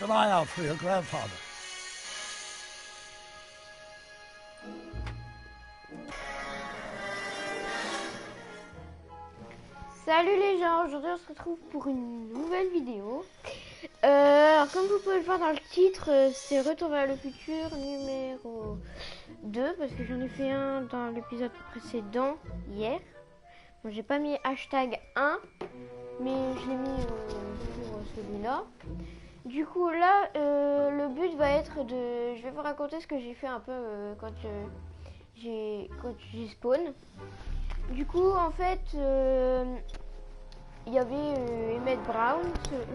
an eye out for your grandfather. Salut les gens, aujourd'hui on se retrouve pour une nouvelle vidéo. Alors comme vous pouvez le voir dans le titre, c'est Retour vers le futur numéro 2 parce que j'en ai fait un dans l'épisode précédent hier. Bon, j'ai pas mis hashtag 1 mais je l'ai mis sur celui-là. Du coup là le but va être de... Je vais vous raconter ce que j'ai fait un peu quand j'ai spawn. Du coup, en fait, il y avait Emmett Brown,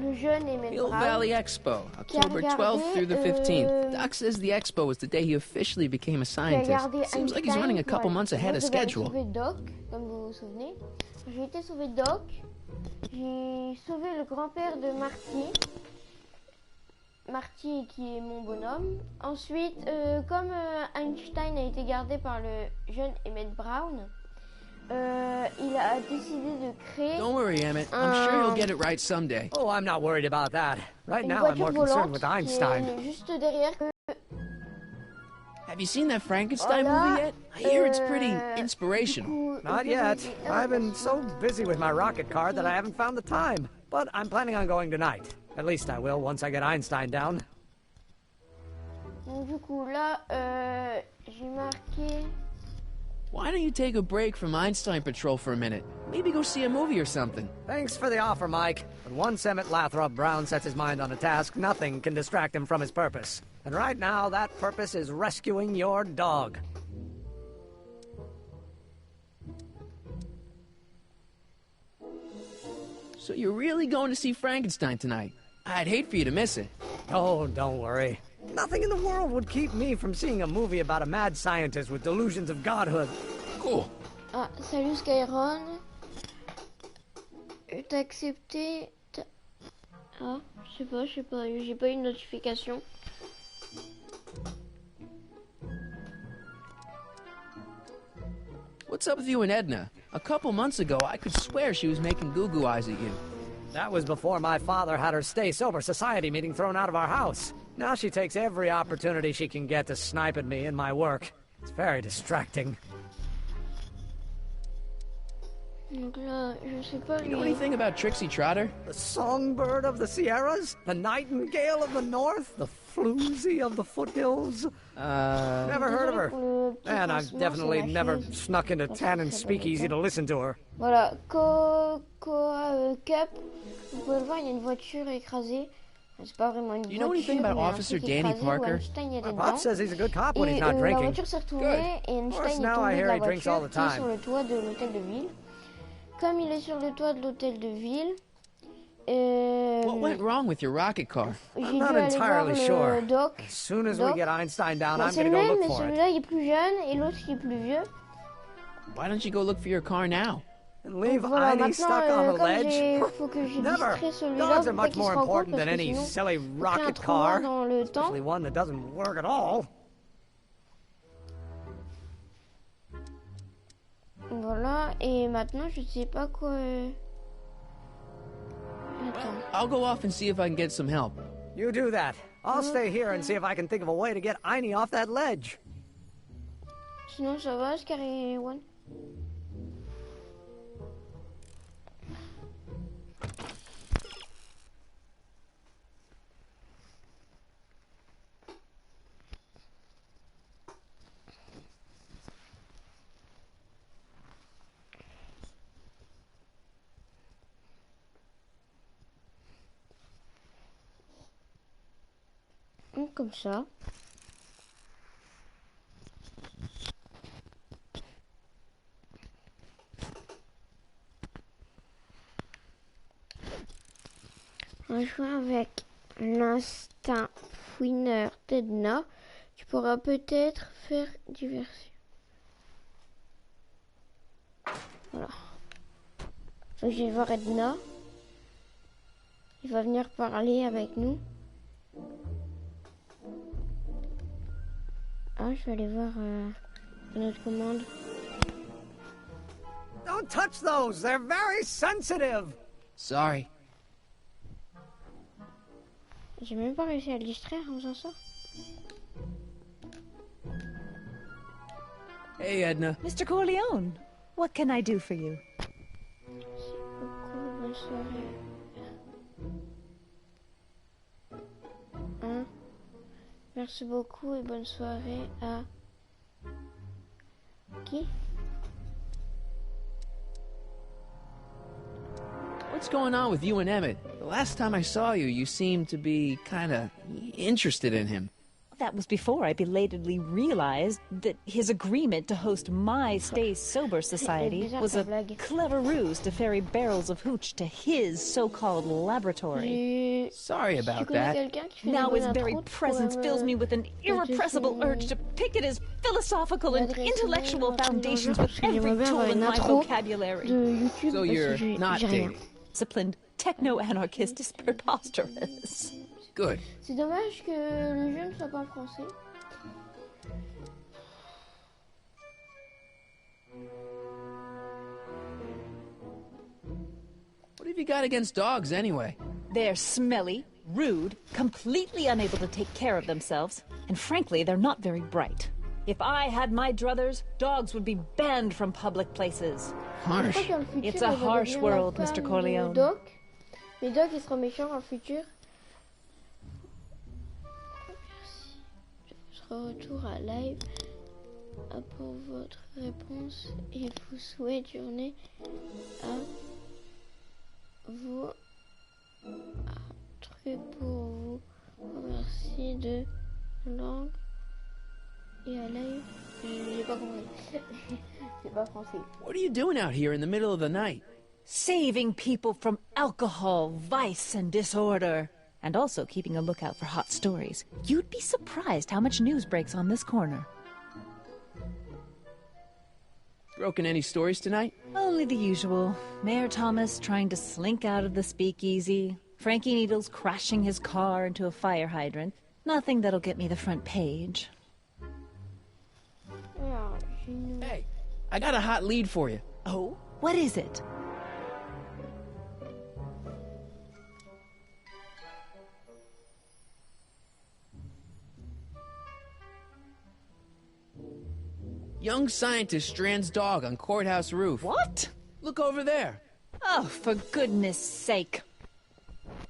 le jeune Emmett Hill Brown. Valley Expo, October 12th through the 15th. Doc says the expo was the day he officially became a scientist. Seems like he's running a couple months ahead of schedule. J'ai sauvé Doc, comme vous vous souvenez. J'ai été sauver Doc. J'ai sauvé le grand-père de Marty. Marty qui est mon bonhomme. Ensuite, comme Einstein a été gardé par le jeune Emmett Brown, il a décidé de créer. Don't worry, Emmett. I'm sure you'll get it right someday. Oh, I'm not worried about that. Right Une now, I'm more voiture concerned volante with qui Einstein. est juste derrière. Have you seen that Frankenstein movie yet? I hear it's pretty inspirational. Not yet. I've been so busy with my rocket car that I haven't found the time. But I'm planning on going tonight. At least I will once I get Einstein down. Donc, du coup, là, j'ai marqué. Why don't you take a break from Einstein Patrol for a minute? Maybe go see a movie or something. Thanks for the offer, Mike. But once Emmett Lathrop Brown sets his mind on a task, nothing can distract him from his purpose. And right now, that purpose is rescuing your dog. So you're really going to see Frankenstein tonight? I'd hate for you to miss it. Oh, don't worry. Nothing in the world would keep me from seeing a movie about a mad scientist with delusions of godhood. Cool. Ah, salut Skyron. T'as accepté. Ah, je sais pas, j'ai pas eu une notification. What's up with you and Edna? A couple months ago, I could swear she was making goo-goo eyes at you. That was before my father had her stay sober society meeting thrown out of our house. Now she takes every opportunity she can get to snipe at me and my work. It's very distracting. Donc là, je sais pas. You know anything about Trixie Trotter? The songbird of the Sierras? The nightingale of the north? The floozy of the foothills? Never heard of her. And I've definitely never snuck into Tannen's speakeasy to listen to her. Voilà, Cup. Vous pouvez le voir, il y a une voiture écrasée. C'est pas vraiment une voiture. You know anything about Officer Danny Parker? My pop says he's a good cop when he's not drinking. La voiture s'est retournée et Einstein est now I tombé de hear la he drinks all voiture the qui est time. sur le toit de l'hôtel de ville. Comme il est sur le toit de l'hôtel de ville, What went wrong with your rocket car? I'm not entirely sure. Doc. As soon as we get Einstein down, I'm C'est gonna le go même, look mais for it. celui-là il est plus jeune et l'autre il est plus vieux. Why don't you go look for your car now? And leave Donc voilà, Einie stuck on maintenant, the comme ledge? faut que j'ai Never. distrait celui-là Dogs are pour pas much qu'il more se rende compte important parce than que any sinon, silly il fait un rocket trou noir car. dans le temps. Especially one that doesn't work at all. Voilà, et maintenant je sais pas quoi. Attends. I'll go off and see if I can get some help. You do that. I'll stay here and see if I can think of a way to get Einie off that ledge. Sinon ça va, Scary One. Comme ça. En jouant avec l'instinct fouineur d'Edna, tu pourras peut-être faire diversion. Voilà. Donc, je vais voir Edna. Il va venir parler avec nous. Ah, je vais aller voir notre commande. Don't touch those! They're very sensitive! Sorry. J'ai même pas réussi à le distraire en faisant ça. Hey, Edna. Mr. Corleone, what can I do for you? Bonne soirée. Hein? Merci beaucoup et bonne soirée à... Qui? What's going on with you and Emmett? The last time I saw you, you seemed to be kinda interested in him. That was before I belatedly realized that his agreement to host my Stay Sober Society was a clever ruse to ferry barrels of hooch to his so-called laboratory. Sorry about that. Now his very presence fills me with an irrepressible urge to pick at his philosophical and intellectual foundations with every tool in my vocabulary. So you're not dating? Disciplined techno-anarchist is preposterous. Good. C'est dommage que le jeu ne soit pas en français. What have you got against dogs, anyway? They're smelly, rude, completely unable to take care of themselves, and frankly, they're not very bright. If I had my druthers, dogs would be banned from public places. Harsh. It's a harsh world, Mr. Corleone. Mais Doc, il sera méchant dans le futur. Retour à live pour votre réponse et vous souhaite journée à vous truc pour vous remercier de langue et à live. J'ai pas compris. C'est pas français. What are you doing out here in the middle of the night? Saving people from alcohol, vice, and disorder. And also keeping a lookout for hot stories. You'd be surprised how much news breaks on this corner. Broken any stories tonight? Only the usual. Mayor Thomas trying to slink out of the speakeasy. Frankie Needles crashing his car into a fire hydrant. Nothing that'll get me the front page. Hey, I got a hot lead for you. Oh? What is it? Young scientist strands dog on courthouse roof. What? Look over there. Oh, for goodness sake.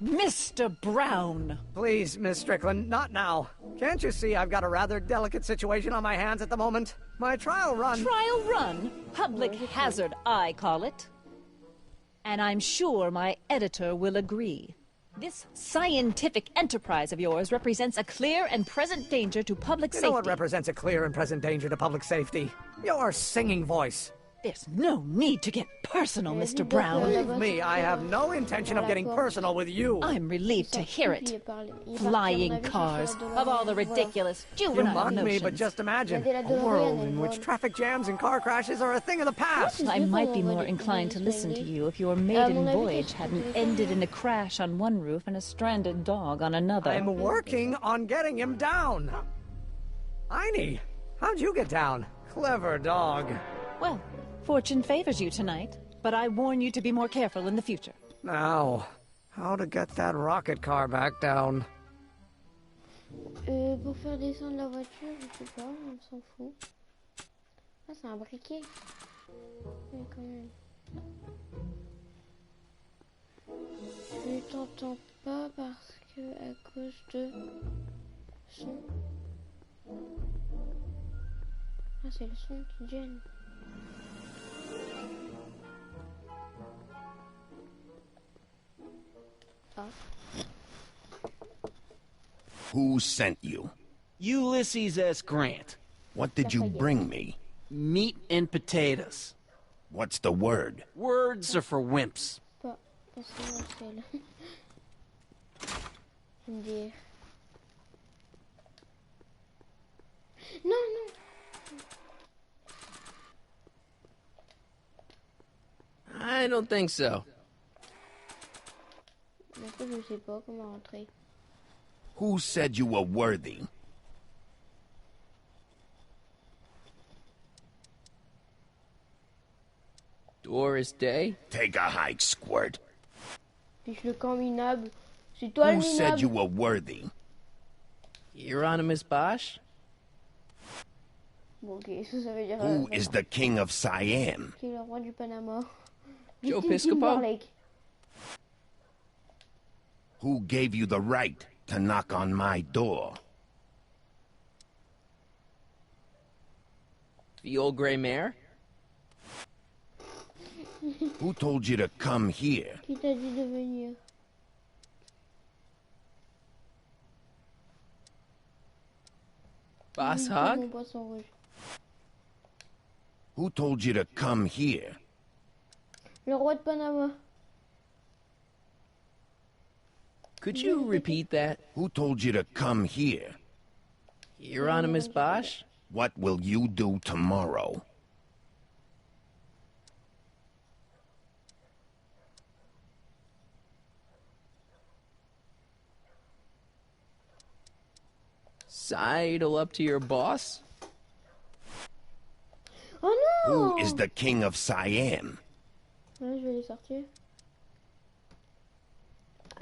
Mr. Brown! Please, Miss Strickland, not now. Can't you see I've got a rather delicate situation on my hands at the moment? My trial run... Trial run? Public hazard, I call it. And I'm sure my editor will agree. This scientific enterprise of yours represents a clear and present danger to public safety. You know what represents a clear and present danger to public safety? Your singing voice. There's no need to get personal, Mr. Brown. Believe me, I have no intention of getting personal with you. I'm relieved to hear it. Flying cars, of all the ridiculous juvenile You mock notions. me, but just imagine a world in which traffic jams and car crashes are a thing of the past. I might be more inclined to listen to you if your maiden voyage hadn't ended in a crash on one roof and a stranded dog on another. I'm working on getting him down. Einie, how'd you get down? Clever dog. Well, fortune favors you tonight, but I warn you to be more careful in the future. Now, how to get that rocket car back down? Pour faire descendre la voiture, je sais pas, on s'en fout. Ah, c'est un briquet. Mais quand même. Je t'entends pas parce que à cause de son. Ah, c'est le son qui gêne. Who sent you? Ulysses S. Grant. What did you bring me? Meat and potatoes. What's the word? Words are for wimps. Pas moi seul. MDR. Non, non. I don't think so. En fait, je sais pas comment rentrer. Who said you were worthy? Doris Day? Take a hike, Squirt. Puis le camp minable C'est toi le Who said you minable. were worthy? Hieronymus Bosch? Bon, ok, ça veut dire... Who is the king of Siam? Qui est le roi du Panama? Joe Justin Piscopo? Timberlake. Who gave you the right to knock on my door? The old gray mare? Who told you to come here? Qui t'a dit de venir? Boss Oui, Hog? mon poisson rouge. Who told you to come here? Le roi de Panama. Could you repeat that? Who told you to come here? Hieronymus Bosch? What will you do tomorrow? Sidle up to your boss? Oh non! Who is the king of Siam? Ouais, je vais les sortir.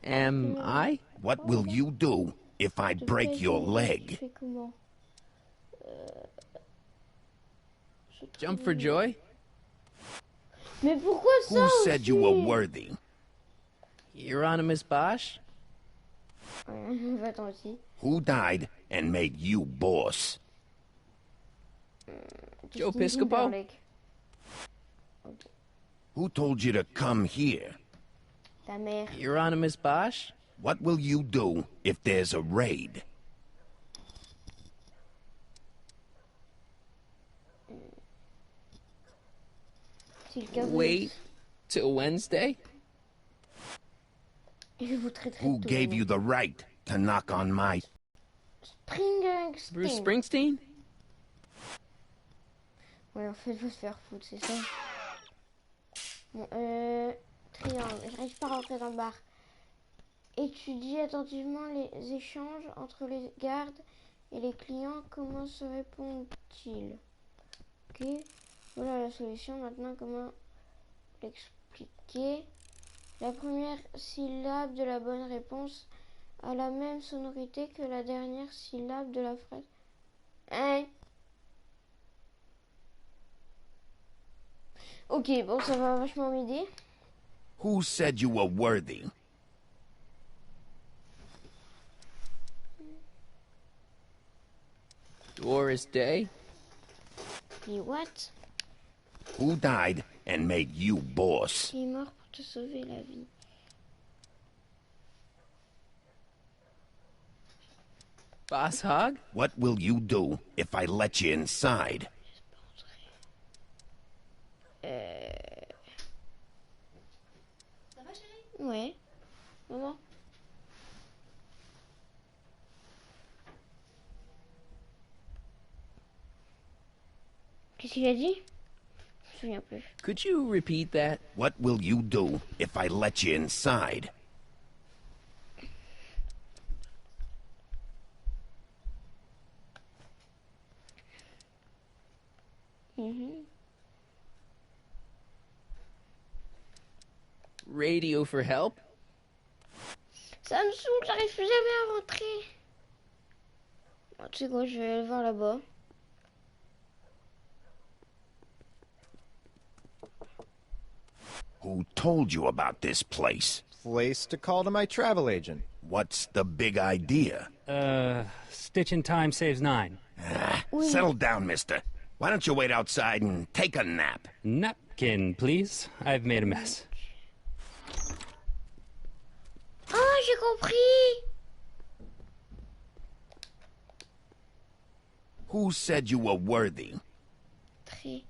Am I? What will you do if I break your Tu leg? fais comment? Jump for joy? Mais pourquoi ça Who said aussi? you were worthy? Hieronymus Bosch? Ouais, attends aussi. Who died and made you boss? Joe Justin Piscopo? Timberlake. Ok. Who told you to come here? Ta mère. Hieronymus Bosch? What will you do if there's a raid? C'est le cas de- Wait till Wednesday? Je vous traiterai Who de tout gave le you monde. the right to knock on my... Bruce Springsteen. Springsteen? Ouais, en fait, faut se faire foutre, c'est ça. Bon, triangle. J'arrive pas à rentrer dans le bar. Étudie attentivement les échanges entre les gardes et les clients. Comment se répondent-ils? Ok. Voilà la solution. Maintenant, comment l'expliquer? La première syllabe de la bonne réponse a la même sonorité que la dernière syllabe de la phrase. Hein? Ok, bon, ça va vachement m'aider. Who said you were worthy? Doris Day? Et what? Who died and made you boss? Qui est mort pour te sauver la vie. Boss Hog? What will you do if I let you inside? Ouais. Maman. Qu'est-ce qu'il a dit? Je me souviens plus. Could you repeat that? What will you do if I let you inside? Radio for help? Ça me saoule, j'arrive plus jamais à rentrer. Bon, tu sais quoi, je vais aller voir là-bas. Who told you about this place? Place to call to my travel agent. What's the big idea? Stitch in time saves 9. Settle down, mister. Why don't you wait outside and take a nap? Napkin, please. I've made a mess. Ah, j'ai compris. Who said you were worthy? Très.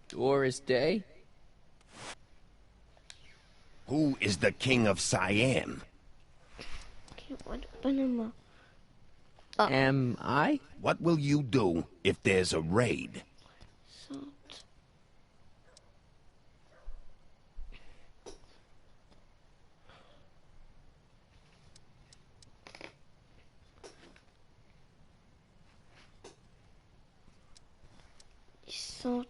Doris Day? Who is the king of Siam? Ok, roi de Panama. Am I? What will you do if there's a raid? Sente. Sente.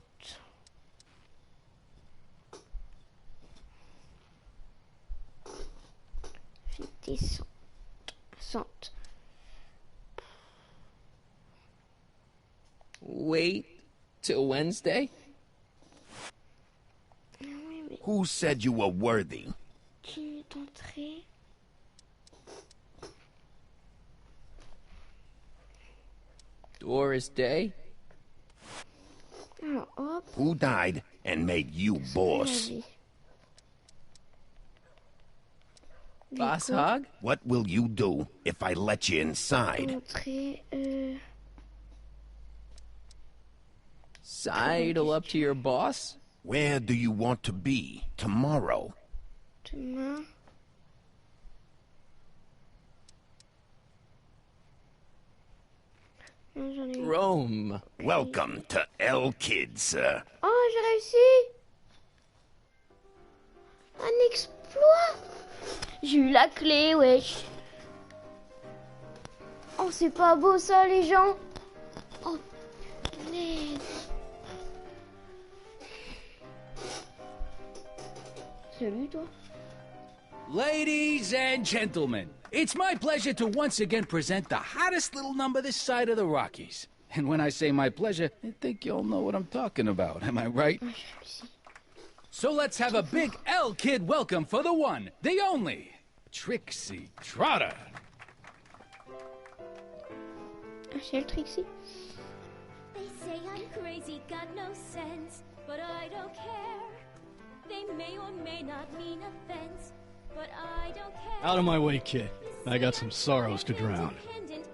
descente. Wait till Wednesday? Who said you were worthy? Qui d'entrée? Doris Day? Alors, hop. Who died and made you boss? Boss Hog? What will you do if I let you inside? Entrée, Sidle up to your boss? Where do you want to be tomorrow? demain. Non, j'en ai eu. Rome. Welcome to L Kid, sir. Oh, j'ai réussi! Un exploit! J'ai eu la clé, wesh. Oh, c'est pas beau ça, les gens. Oh, punaise. Salut, toi. Ladies and gentlemen, it's my pleasure to once again present the hottest little number this side of the Rockies. And when I say my pleasure, I think you'll know what I'm talking about, am I right? Ah, j'ai réussi. So let's have a big L Kid welcome for the one, the only, Trixie Trotter. Ah, c'est le Trixie. They say I'm crazy, got no sense, but I don't care. They may or may not mean offense, but I don't care. Out of my way, kid. I got some sorrows to drown.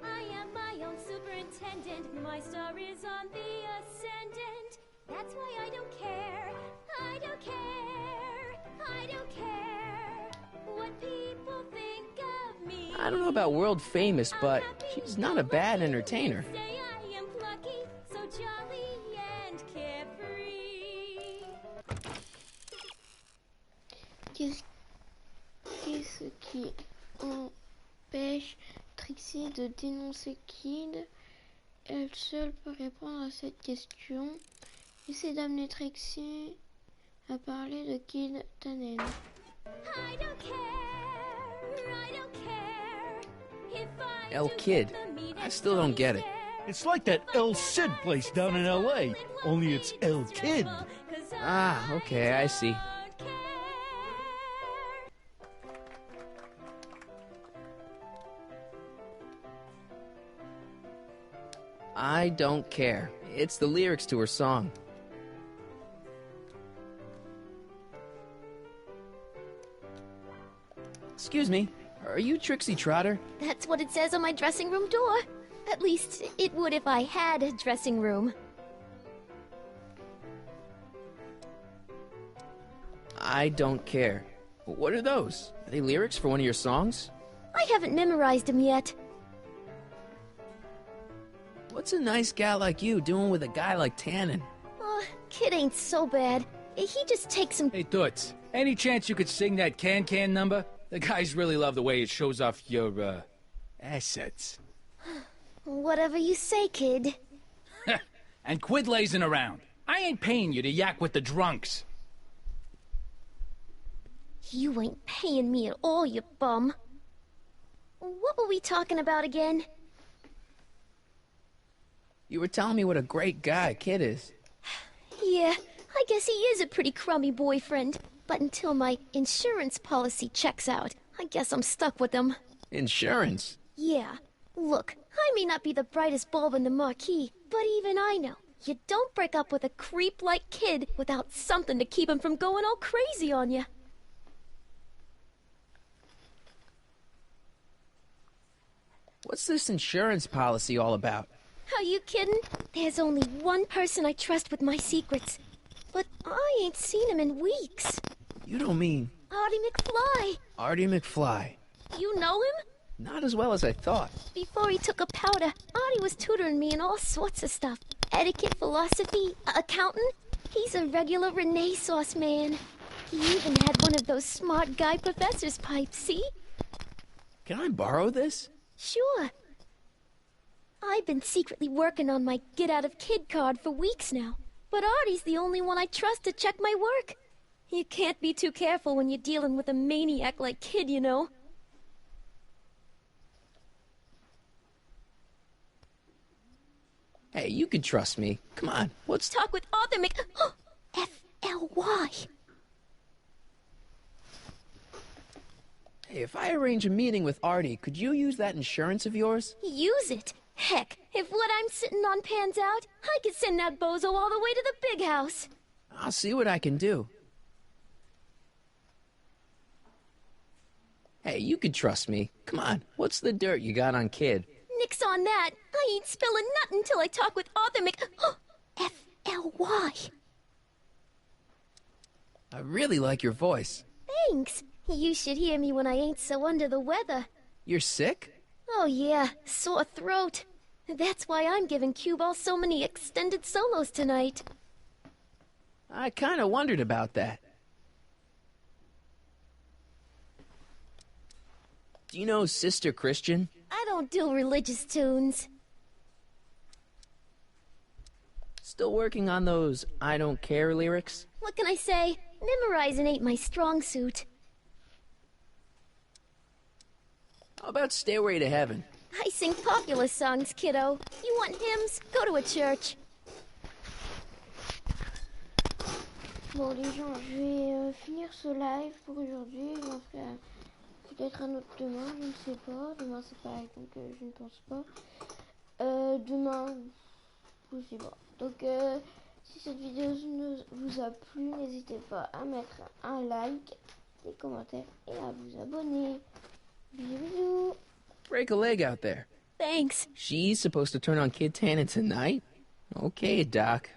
I am my own superintendent. My star is on the ascendant. That's why I don't care. I don't care. I don't care what people think of me. I don't know about world famous, but she's not a bad entertainer. Say I am plucky, so jolly and carefree. Qu'est-ce qui empêche Trixie de dénoncer Kid? Elle seule peut répondre à cette question. Essaie d'amener Trixie à parler de Kid Tannen. I don't care. I don't care if I El Kid. I still don't get it. It's like that El Cid place down in L.A., only it's El Kid. Ah, okay, I see. I don't care. It's the lyrics to her song. Excuse me, are you Trixie Trotter? That's what it says on my dressing room door. At least, it would if I had a dressing room. I don't care. What are those? Are they lyrics for one of your songs? I haven't memorized them yet. What's a nice gal like you doing with a guy like Tannen? Kid ain't so bad. He just takes some... Hey, Toots, any chance you could sing that can number? The guys really love the way it shows off your, assets. Whatever you say, kid. And quit lazing around. I ain't paying you to yak with the drunks. You ain't paying me at all, you bum. What were we talking about again? You were telling me what a great guy Kid is. Yeah, I guess he is a pretty crummy boyfriend. But until my insurance policy checks out, I guess I'm stuck with him. Insurance? Yeah. Look, I may not be the brightest bulb in the marquee, but even I know you don't break up with a creep like Kid without something to keep him from going all crazy on you. What's this insurance policy all about? Are you kidding? There's only one person I trust with my secrets. But I ain't seen him in weeks. You don't mean... Artie McFly. Artie McFly. You know him? Not as well as I thought. Before he took a powder, Artie was tutoring me in all sorts of stuff. Etiquette, philosophy, accounting. He's a regular Renaissance man. He even had one of those smart guy professor's pipes, see? Can I borrow this? Sure. I've been secretly working on my get-out-of-kid card for weeks now. But Artie's the only one I trust to check my work. You can't be too careful when you're dealing with a maniac like Kid, you know. Hey, you can trust me. Come on, what's... Talk with Arthur F-L-Y. Hey, if I arrange a meeting with Artie, could you use that insurance of yours? Use it? Heck, if what I'm sitting on pans out, I could send that bozo all the way to the big house. I'll see what I can do. Hey, you can trust me. Come on, what's the dirt you got on Kid? Nix on that. I ain't spilling nothing till I talk with Arthur F-L-Y. I really like your voice. Thanks. You should hear me when I ain't so under the weather. You're sick? Oh yeah, sore throat. That's why I'm giving Cue Ball so many extended solos tonight. I kinda wondered about that. Do you know Sister Christian? I don't do religious tunes. Still working on those I don't care lyrics? What can I say? Memorizing ain't my strong suit. How about Stairway to Heaven? I sing popular songs, kiddo. You want hymns? Go to a church. Bon les gens, je vais finir ce live pour aujourd'hui. J'en ferai peut-être un autre demain, je ne sais pas. Demain c'est pareil, donc je ne pense pas. Demain, je sais pas. Donc si cette vidéo vous a plu, n'hésitez pas à mettre un like, des commentaires et à vous abonner. Bisous bisous. Break a leg out there. Thanks. She's supposed to turn on Kid Tannen tonight? Okay, Doc.